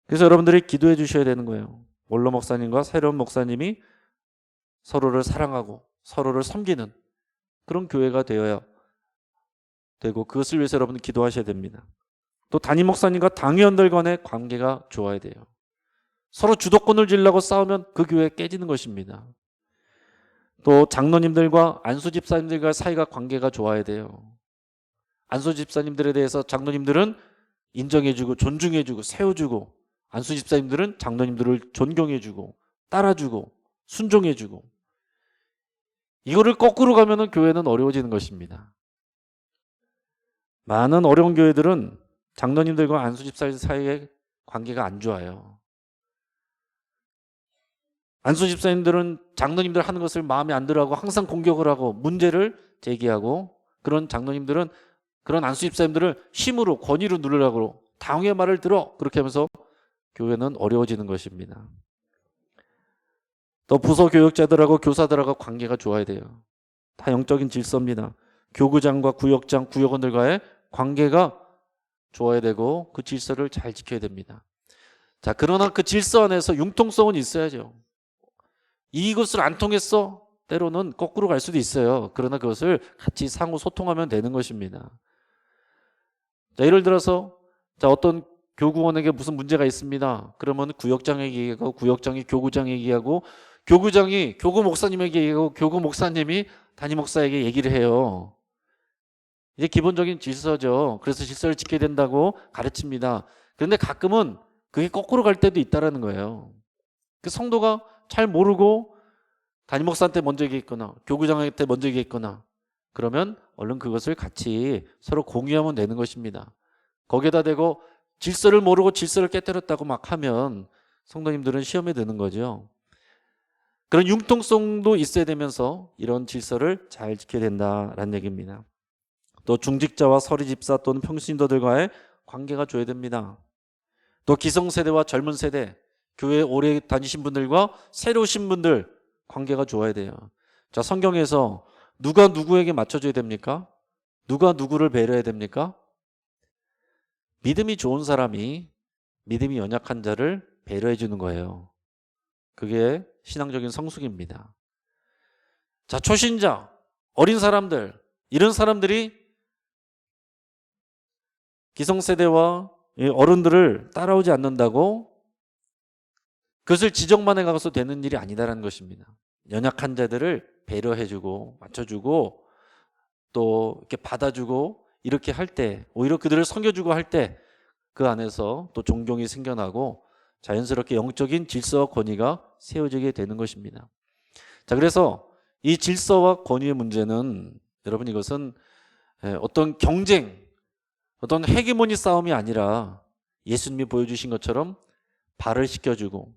그래서 여러분들이 기도해 주셔야 되는 거예요. 원로 목사님과 새로운 목사님이 서로를 사랑하고 서로를 섬기는 그런 교회가 되어야 되고, 그것을 위해서 여러분은 기도하셔야 됩니다. 또 담임 목사님과 당회원들 간의 관계가 좋아야 돼요. 서로 주도권을 주려고 싸우면 그 교회 깨지는 것입니다. 또 장로님들과 안수 집사님들과 사이가 관계가 좋아야 돼요. 안수 집사님들에 대해서 장로님들은 인정해주고 존중해주고 세워주고, 안수 집사님들은 장로님들을 존경해주고 따라주고 순종해주고, 이거를 거꾸로 가면은 교회는 어려워지는 것입니다. 많은 어려운 교회들은 장로님들과 안수 집사 사이의 관계가 안 좋아요. 안수 집사님들은 장로님들 하는 것을 마음에 안 들어하고 항상 공격을 하고 문제를 제기하고, 그런 장로님들은 그런 안수 집사님들을 힘으로 권위로 누르라고 당의 말을 들어, 그렇게 하면서 교회는 어려워지는 것입니다. 또 부서 교역자들하고 교사들하고 관계가 좋아야 돼요. 다 영적인 질서입니다. 교구장과 구역장, 구역원들과의 관계가 좋아야 되고 그 질서를 잘 지켜야 됩니다. 자, 그러나 그 질서 안에서 융통성은 있어야죠. 이것을 안 통했어? 때로는 거꾸로 갈 수도 있어요. 그러나 그것을 같이 상호 소통하면 되는 것입니다. 자, 예를 들어서 어떤 교구원에게 무슨 문제가 있습니다. 그러면 구역장에게 얘기하고, 구역장이 교구장에게 얘기하고, 교구장이 교구 목사님에게 얘기하고, 교구 목사님이 담임 목사에게 얘기를 해요. 이게 기본적인 질서죠. 그래서 질서를 지켜야 된다고 가르칩니다. 그런데 가끔은 그게 거꾸로 갈 때도 있다는 거예요. 그 성도가 잘 모르고 담임 목사한테 먼저 얘기했거나 교구장한테 먼저 얘기했거나, 그러면 얼른 그것을 같이 서로 공유하면 되는 것입니다. 거기에다 대고 질서를 모르고 질서를 깨뜨렸다고 막 하면 성도님들은 시험에 드는 거죠. 그런 융통성도 있어야 되면서 이런 질서를 잘 지켜야 된다라는 얘기입니다. 또 중직자와 서리집사 또는 평신도들과의 관계가 좋아야 됩니다. 또 기성세대와 젊은 세대, 교회에 오래 다니신 분들과 새로 오신 분들 관계가 좋아야 돼요. 자, 성경에서 누가 누구에게 맞춰줘야 됩니까? 누가 누구를 배려해야 됩니까? 믿음이 좋은 사람이 믿음이 연약한 자를 배려해 주는 거예요. 그게 신앙적인 성숙입니다. 자, 초신자, 어린 사람들, 이런 사람들이 기성세대와 어른들을 따라오지 않는다고 그것을 지적만 해가서 되는 일이 아니다라는 것입니다. 연약한 자들을 배려해주고 맞춰주고 또 이렇게 받아주고 이렇게 할 때, 오히려 그들을 섬겨주고 할 때 그 안에서 또 존경이 생겨나고 자연스럽게 영적인 질서와 권위가 세워지게 되는 것입니다. 자, 그래서 이 질서와 권위의 문제는 여러분 이것은 어떤 경쟁, 어떤 헤게모니 싸움이 아니라 예수님이 보여주신 것처럼 발을 씻겨주고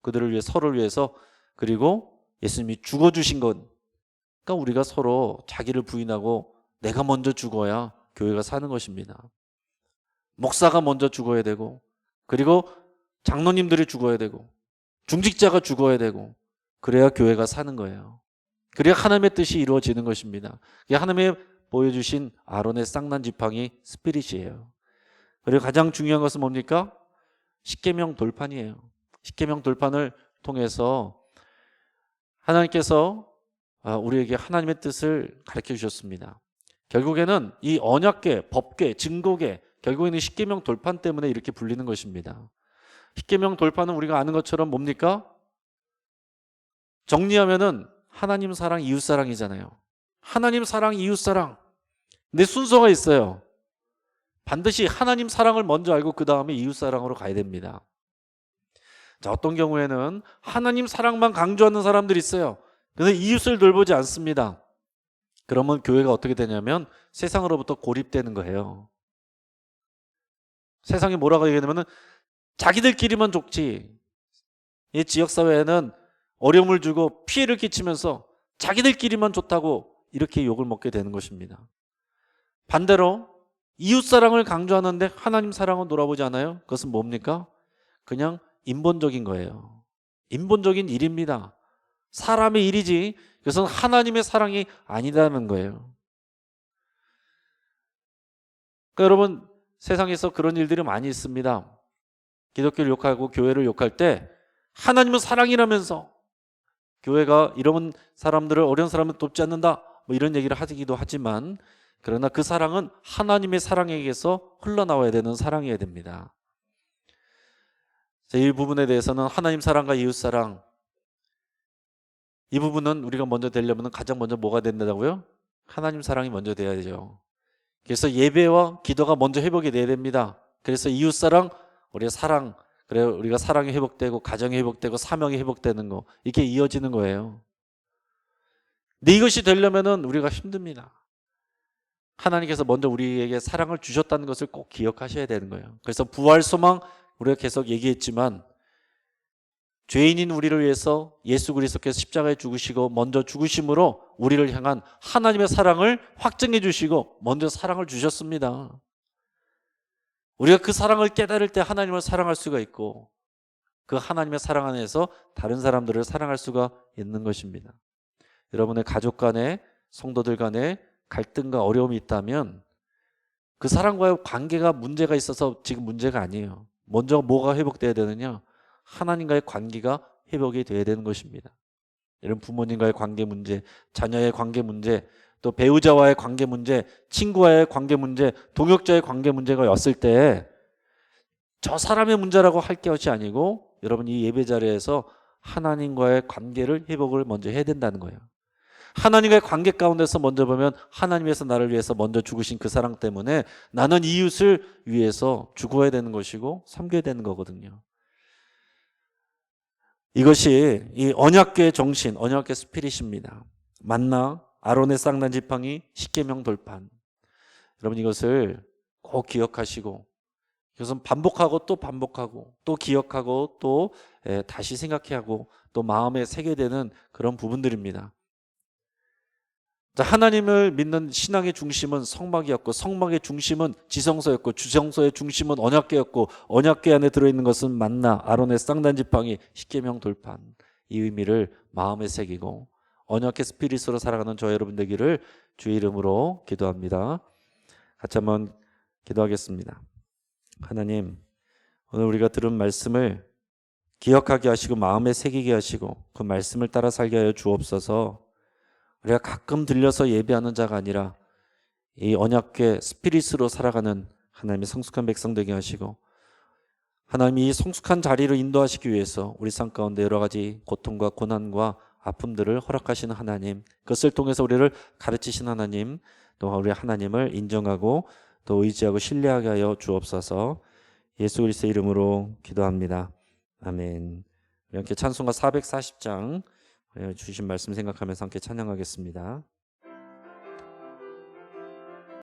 그들을 위해 서로를 위해서, 그리고 예수님이 죽어주신 것, 그러니까 우리가 서로 자기를 부인하고 내가 먼저 죽어야 교회가 사는 것입니다. 목사가 먼저 죽어야 되고, 그리고 장로님들이 죽어야 되고, 중직자가 죽어야 되고, 그래야 교회가 사는 거예요. 그래야 하나님의 뜻이 이루어지는 것입니다. 그게 하나님의 보여주신 아론의 쌍난 지팡이 스피릿이에요. 그리고 가장 중요한 것은 뭡니까? 십계명 돌판이에요. 십계명 돌판을 통해서 하나님께서 우리에게 하나님의 뜻을 가르쳐 주셨습니다. 결국에는 이 언약궤, 법궤, 증거궤, 결국에는 십계명 돌판 때문에 이렇게 불리는 것입니다. 십계명 돌판은 우리가 아는 것처럼 뭡니까? 정리하면은 하나님 사랑, 이웃 사랑이잖아요. 하나님 사랑, 이웃 사랑. 근데 순서가 있어요. 반드시 하나님 사랑을 먼저 알고 그 다음에 이웃 사랑으로 가야 됩니다. 자, 어떤 경우에는 하나님 사랑만 강조하는 사람들이 있어요. 그래서 이웃을 돌보지 않습니다. 그러면 교회가 어떻게 되냐면 세상으로부터 고립되는 거예요. 세상이 뭐라고 얘기하냐면 자기들끼리만 좋지, 이 지역사회에는 어려움을 주고 피해를 끼치면서 자기들끼리만 좋다고 이렇게 욕을 먹게 되는 것입니다. 반대로 이웃사랑을 강조하는데 하나님 사랑은 돌아보지 않아요? 그것은 뭡니까? 그냥 인본적인 거예요. 인본적인 일입니다. 사람의 일이지 그것은 하나님의 사랑이 아니라는 거예요. 그러니까 여러분, 세상에서 그런 일들이 많이 있습니다. 기독교를 욕하고 교회를 욕할 때 하나님은 사랑이라면서 교회가 이런 사람들을, 어려운 사람을 돕지 않는다, 뭐 이런 얘기를 하기도 하지만, 그러나 그 사랑은 하나님의 사랑에게서 흘러나와야 되는 사랑이어야 됩니다. 이 부분에 대해서는 하나님 사랑과 이웃 사랑, 이 부분은 우리가 먼저 되려면 가장 먼저 뭐가 된다고요? 하나님 사랑이 먼저 돼야죠. 그래서 예배와 기도가 먼저 회복이 돼야 됩니다. 그래서 이웃 사랑, 우리의 사랑, 그래 우리가 사랑이 회복되고 가정이 회복되고 사명이 회복되는 거, 이게 이어지는 거예요. 근데 이것이 되려면은 우리가 힘듭니다. 하나님께서 먼저 우리에게 사랑을 주셨다는 것을 꼭 기억하셔야 되는 거예요. 그래서 부활 소망 우리가 계속 얘기했지만, 죄인인 우리를 위해서 예수 그리스도께서 십자가에 죽으시고 먼저 죽으심으로 우리를 향한 하나님의 사랑을 확증해 주시고 먼저 사랑을 주셨습니다. 우리가 그 사랑을 깨달을 때 하나님을 사랑할 수가 있고, 그 하나님의 사랑 안에서 다른 사람들을 사랑할 수가 있는 것입니다. 여러분의 가족 간에, 성도들 간에 갈등과 어려움이 있다면 그 사람과의 관계가 문제가 있어서 지금 문제가 아니에요. 먼저 뭐가 회복돼야 되느냐? 하나님과의 관계가 회복이 돼야 되는 것입니다. 이런 부모님과의 관계 문제, 자녀의 관계 문제, 또 배우자와의 관계 문제, 친구와의 관계 문제, 동역자의 관계 문제가 왔을 때 저 사람의 문제라고 할 것이 아니고, 여러분 이 예배 자리에서 하나님과의 관계를 회복을 먼저 해야 된다는 거예요. 하나님과의 관계 가운데서 먼저 보면 하나님께서 나를 위해서 먼저 죽으신 그 사랑 때문에 나는 이웃을 위해서 죽어야 되는 것이고 섬겨야 되는 거거든요. 이것이 이 언약궤의 정신, 언약궤 스피릿입니다. 만나, 아론의 쌍난 지팡이, 십계명 돌판. 여러분 이것을 꼭 기억하시고, 이것은 반복하고 또 반복하고 또 기억하고 또 다시 생각하고 또 마음에 새게 되는 그런 부분들입니다. 자, 하나님을 믿는 신앙의 중심은 성막이었고, 성막의 중심은 지성소였고, 지성소의 중심은 언약궤였고, 언약궤 안에 들어있는 것은 만나, 아론의 쌍난 지팡이, 십계명 돌판. 이 의미를 마음에 새기고 언약궤 스피릿으로 살아가는 저 여러분 되기를 주의 이름으로 기도합니다. 같이 한번 기도하겠습니다. 하나님, 오늘 우리가 들은 말씀을 기억하게 하시고 마음에 새기게 하시고 그 말씀을 따라 살게 하여 주옵소서. 우리가 가끔 들려서 예배하는 자가 아니라 이 언약궤 스피릿으로 살아가는 하나님의 성숙한 백성 되게 하시고 하나님이 이 성숙한 자리로 인도하시기 위해서 우리 삶 가운데 여러 가지 고통과 고난과 아픔들을 허락하시는 하나님, 그것을 통해서 우리를 가르치신 하나님, 또 우리 하나님을 인정하고 또 의지하고 신뢰하게 하여 주옵소서. 예수 그리스도의 이름으로 기도합니다. 아멘. 우리 함께 찬송가 440장 주신 말씀 생각하면서 함께 찬양하겠습니다.